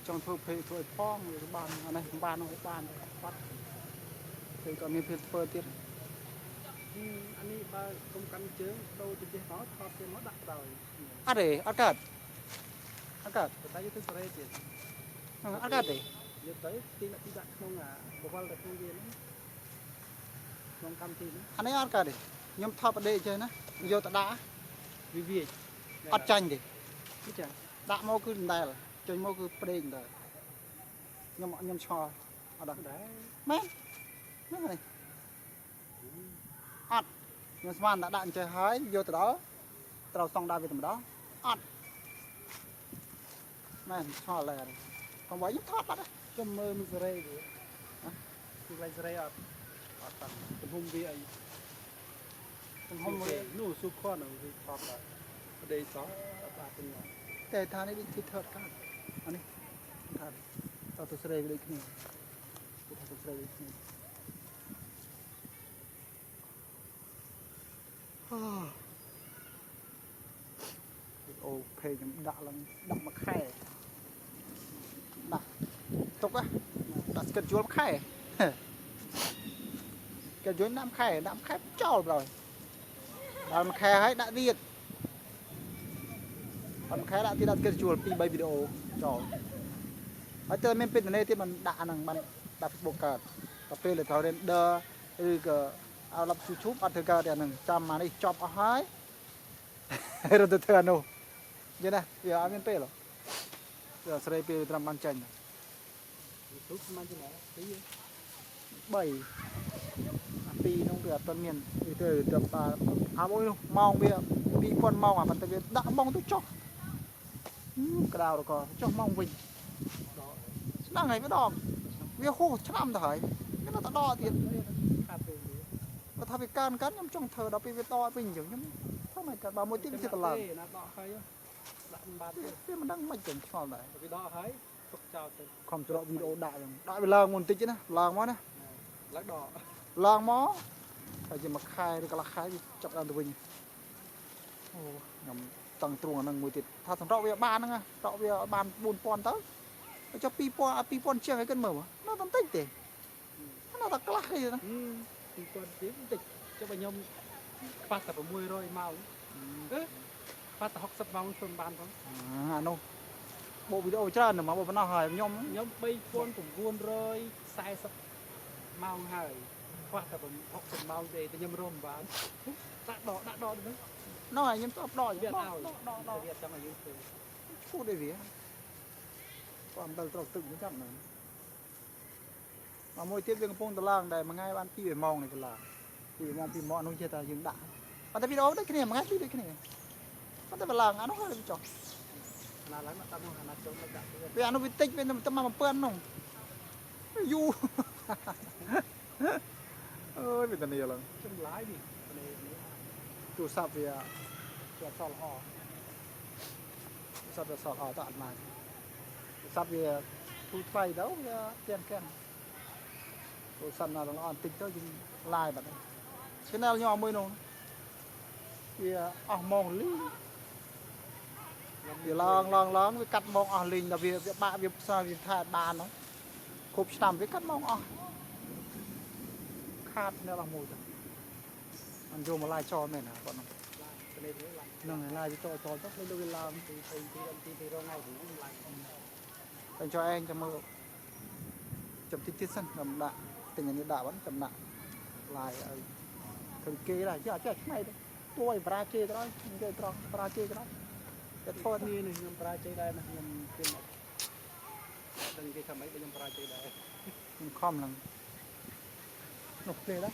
trong thôn phê thôi phong bàn này bàn nó bàn bắt thì cònมีเพจเปิดទៀតอันนี้บางกรมการเชื้อโดยจะเขาทอดเป็นมดดักดอยអត់ទេអត់កើតអត់កើត តែយកទៅស្រែទៀត អត់កើតទេ យកទៅទីដាក់ក្នុងបវលទៅក្នុងវាហ្នឹងក្នុងកម្មទីហ្នឹង អានេះអត់កើតទេខ្ញុំថតបដេកចេះណាយកទៅដាក់ វិវាអត់ចាញ់ទេ គឺចា ដាក់មកគឺដដែលចេញមកគឺប្រេងដែរខ្ញុំឆ្ងល់អត់ដែរ មែនហ្នឹងហើយអត់ខ្ញុំស្មានតែដាក់អញ្ចេះហើយយកទៅដល់ត្រូវស្តង់ដារវាតែម្ដងអត់មែនឆ្ងល់ដែរកុំឲ្យខ្ញុំថតបាត់ ខ្ញុំមើលមីសេរីវាគឺឡៃសេរីអត់តាំងទំហំវាអីទំហំវានោះស៊ូខនវាថតដែរប្រដេសោះបាទទាំងនោះ តែថានេះវាថតកើតអានេះថាទៅស្រីវាដូចគ្នាទៅស្រីដូចគ្នាអូភេខ្ញុំដាក់ឡើងដាក់មួយខែដាក់ទុកដាក់ស្កិតជួលមួយខែគេយល់ដាក់ខែចោលrồiដល់មួយខែហើយដាក់ទៀតអត់មួយខែដាក់ទៀតដាក់ស្កិតជួល2 3វីដេអូចោលហើយទៅមានពេទ្យនេទៀតมันដាក់ហ្នឹងมันដាក់ Facebook កើតដល់ពេលទៅ render ឬក៏เอารับ YouTube អត់ធ្វើកើតអាហ្នឹងចាំមកនេះចប់អស់ហើយរត់ទៅធ្វើអានោះយល់ណាវាអត់មានពេលទេស្រីពេលត្រឹមបានចាញ់ YouTube ស្មានជាណាទី 3 ពីនោះវាអត់មានវាទៅដល់អាមួយនោះម៉ោងវា2000ម៉ោងអាប៉ុន្តែវាដាក់ម៉ោងទៅចុះក្តៅរកចុះម៉ោងវិញស្នងហើយវាដកវាហូរឆ្នាំទៅហើយវានៅតែដកទៀត ខាត់ពេលវា បើថាវាកើនខ្ញុំចង់ធ្វើដល់ពេលវាដកវិញអញ្ចឹងខ្ញុំធ្វើមិនកើតបើមួយទៀតវាទៅឡើង ណាដកហើយដាក់បាត់ វាមិនដឹងមិនចឹងឆ្ងល់ដែរ វាដកហើយទុកចោលទៅ ខំច្រកវីដេអូដាក់អញ្ចឹងដាក់វាឡើងមកបន្តិចណាឡើងមកណា ឡើងដក ឡើងមកហើយជាមួយខែឬកន្លះខែវាចាប់ដើមទៅវិញអូខ្ញុំតឹងទ្រូងអាហ្នឹងមួយទៀតថាសម្រាប់វាបានហ្នឹងតក់វាបាន 4000 ទៅចុះ 2000 ជាងឲ្យគិតមើលនៅតែតិចទេនៅតែខ្លះទេណា 2000ទៀតតិចចុះបើខ្ញុំខ្វះតែ600ម៉ោងខ្វះតែ60ម៉ោងធ្វើបានផង អានោះបូកវីដេអូច្រើនណាស់មកប៉ុណ្ណោះហើយខ្ញុំ 3940ម៉ោងហើយខ្វះតែ60ម៉ោងទេតែខ្ញុំរំបានដាក់ដកទៅ នោះហើយខ្ញុំទៅដក វាអត់ ដ ឲ្យ ក វាចង់ឲ្យយើងធ្វើ ឈូតឲ្យវាក៏អំដៅត្រូវទឹកមិនចាំណាមួយទៀតវាកំពុងតឡើងដែរមួយថ្ងៃបាន2ម៉ោងនេះតឡើង2ម៉ោង2ម៉ោងនោះចេះតែយើងដាក់ប៉ុន្តែវីដេអូដូចគ្នាមួយថ្ងៃដូចគ្នាប៉ុន្តែបឡើងអានោះហើយវាចុះ ណាឡើងដាក់មកអាណាចុងដាក់ទៅ វាអានោះវាតិចវាទៅមក7នោះយូអើយវាតនីឡើង ចម្លាយនេះ ទូរស័ព្ទវាជាប់សល់ល្អទូរស័ព្ទវាសល់ល្អតអត់មកទូរស័ព្ទវាធូរថ្លៃទៅវាទាំងទូរស័ព្ទណាល្អបន្តិចទៅយើងឡាយបាត់ហើយ channel ខ្ញុំមួយនោះវាអស់ម៉ោងលីវាឡងវាកាត់ម៉ោងអស់លីងដល់វាបាក់វាផ្សារវាថាអត់បានហ្នឹងគ្រប់ឆ្នាំវាកាត់ម៉ោងអស់ខាតនៅអស់មួយទៅអញ្ចឹងមកឡាយចោលមែនណាគាត់ហ្នឹងហ្នឹងហើយឡាយវាចោលទៅមិនដូចវាឡើងទីរងថ្ងៃហ្នឹងឡើងតែចោលឯងចាំមើលចាំតិចទៀតសិនខ្ញុំដាក់ទិញអានេះដាក់ហ្នឹងចំណាក់ឡាយឲ្យឃើញគេដែរចេះឆ្នៃទៅទួយប្រាជេទៅដល់គេត្រង់ប្រាជេទៅដល់តែធ្វើ នេះខ្ញុំប្រាជ័យដែរណាខ្ញុំគិតតែគេថាម៉េចខ្ញុំប្រាជ័យដែរ ខ្ញុំខំឡើងនោះភ្លេដែរ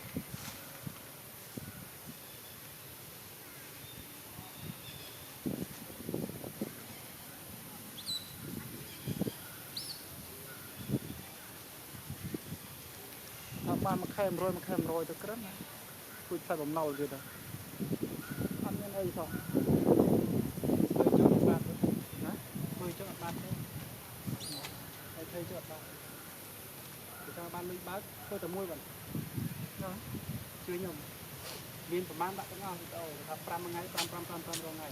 បានមួយខែ100ទៅក្រឹមគួយផ្សាយបំណុលទៀតទៅអត់មានអីផង ធ្វើចុះអត់បានទេហើយធ្វើចុះអត់បានគេថាបានលុយបើកធ្វើតែមួយបាទជឿខ្ញុំមានប្រមាណដាក់ទាំងអស់វីដេអូថា5ថ្ងៃ5ថ្ងៃ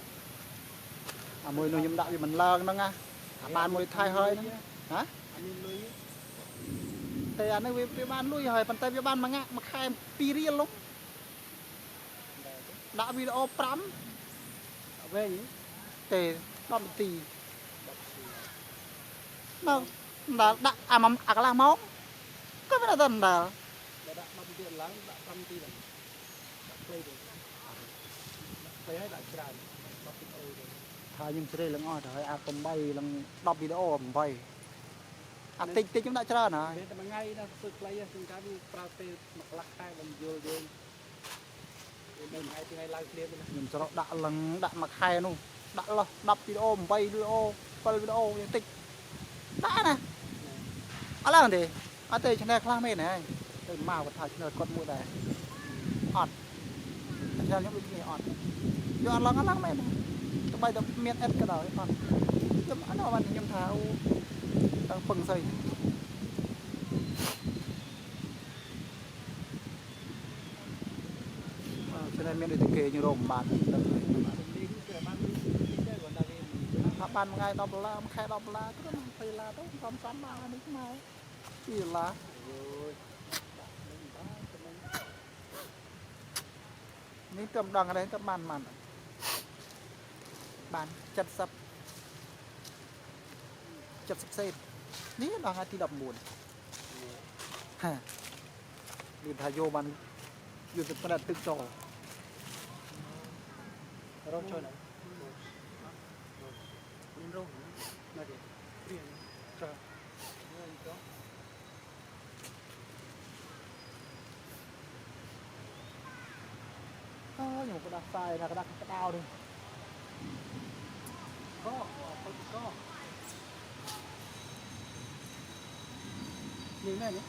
អាមួយនោះខ្ញុំដាក់វាមិនឡើងហ្នឹងណាអាបានមួយថៃហើយហ្នឹងហ៎ hả อันนี้ลุย thì anh ấy về ban lui rồi bàn tay về ban mà ngã mà khai pi riêng lúc đã video pram វែង thì đo một tì nó đã à mà à cái là máu có phải là tần là ដាក់10ទៀតឡើងដាក់5ទីដាក់ផ្លេទៅផ្លេឲ្យដាក់ច្រើន10ទីអីទៅ thời nhưng sẽ đây là ngon rồi à tầm bay là đọc video tầm bay à tích tích chúng ta chơi nè មានតែមួយថ្ងៃណាធ្វើខ្លីហ្នឹងការវាប្រើពេលមួយកន្លះខែបំយល់យើងមានថ្ងៃឡើងគ្នាណា nhưng cho nó đã lần đã mặc hai luôn đã lo đọc video bay video quay video những tích đã nè à là gì à tây trên đây khá mệt này tây màu còn thạch nợ con mũi này ọt theo những cái gì ọt do ăn lăng mệt tụi bay tụi miết hết cái đời ọt nhưng mà nó bạn nhầm tháo đang phừng xây cho nên miễn đi kề như rồng bạn bạn một ngày đọc là một khai đọc là cứ làm phải là đó không xóm ba đi cái này chỉ là ní tầm đằng ở đây tầm bàn màn bàn chặt sập xếp ní đằng hai tí đập buồn ha đi thay vô bàn vô từ phần tự trò rong chơi này lên rong này đi riêng cho nhưng mà cái đá sai là cái đá cao đi có nhìn này nhé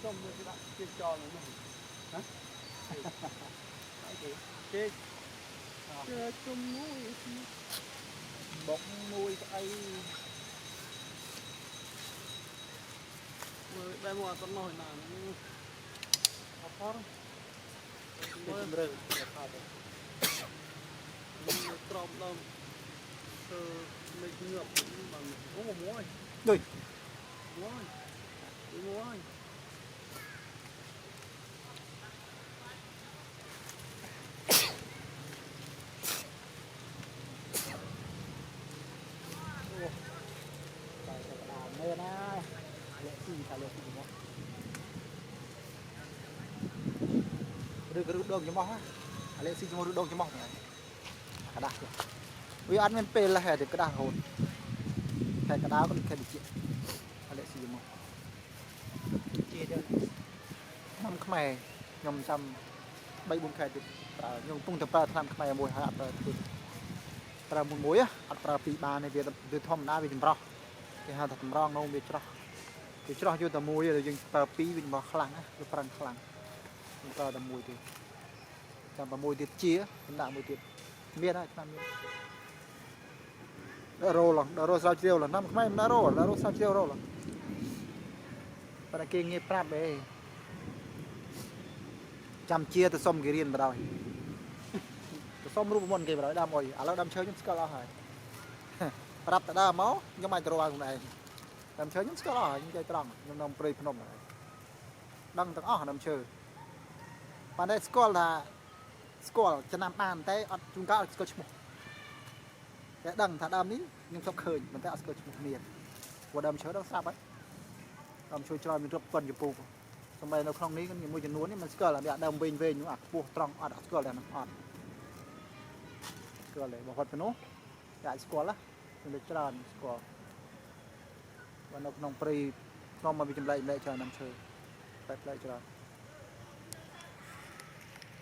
trong cái bạn kia tròn này hả cái chơi chung mũi bọc mũi cái đây mua con nồi nào khó mới rơi trộm đâu mình ngược bằng có một muối rồi muối đây này lệ xì một đưa đường cho mỏ lệ xì cho đưa đường cho mỏ này cả đá vì ăn men pê là hè thì cái đá hồn hè cái đá có được hè bị chuyện lệ xì một chia cho năm khmer nhom trăm bay buôn khai được nhom tung tập ra tham khmer mùi hạt ra một muối á ra pì ba này về thom đá về chừng rau cái hạt thầm rau nông về cho vô tầm muối rồi chừng pì về mỏ khlang á về prang khlang ta tầm muối thì tầm muối tiệt chia đạm muối tiệt miên á làm miên đỡ rô sao chiêu là năm khmer đỡ rô sao chiêu rô là para kia nghe prap về chăm chia từ sông cái riêng vào rồi từ sông rùa mòn cái vào rồi đam rồi à đam chơi những cái rồi prap tại đam máu nhưng mà từ vào này đam chơi những cái rồi những cái tròn nhưng nông prey phnom này đăng tầng đam chơi bạn đây score cho nam an tới chúng ta score chục cái đăng thà đam ní nhưng sắp khơi mình tới score chục miền và đam chơi đang sắp ấy đam chơi cho mình rất phần chụp bùทำไมเราคลองนี้กันอย่างมวยจนนู้นนี่มันสเกลอะไรแบบดำเวนเวนอยู่อ่ะปูตรองอ่ะสเกลอะไรนะอ่ะสเกลอะไรบอกคนเป็นโน้อยากสเกลละเป็นเด็กจราสเกลวันเราคลองปรีคลองมาเป็นจำไรจำไรจราน้ำเชยไปจรา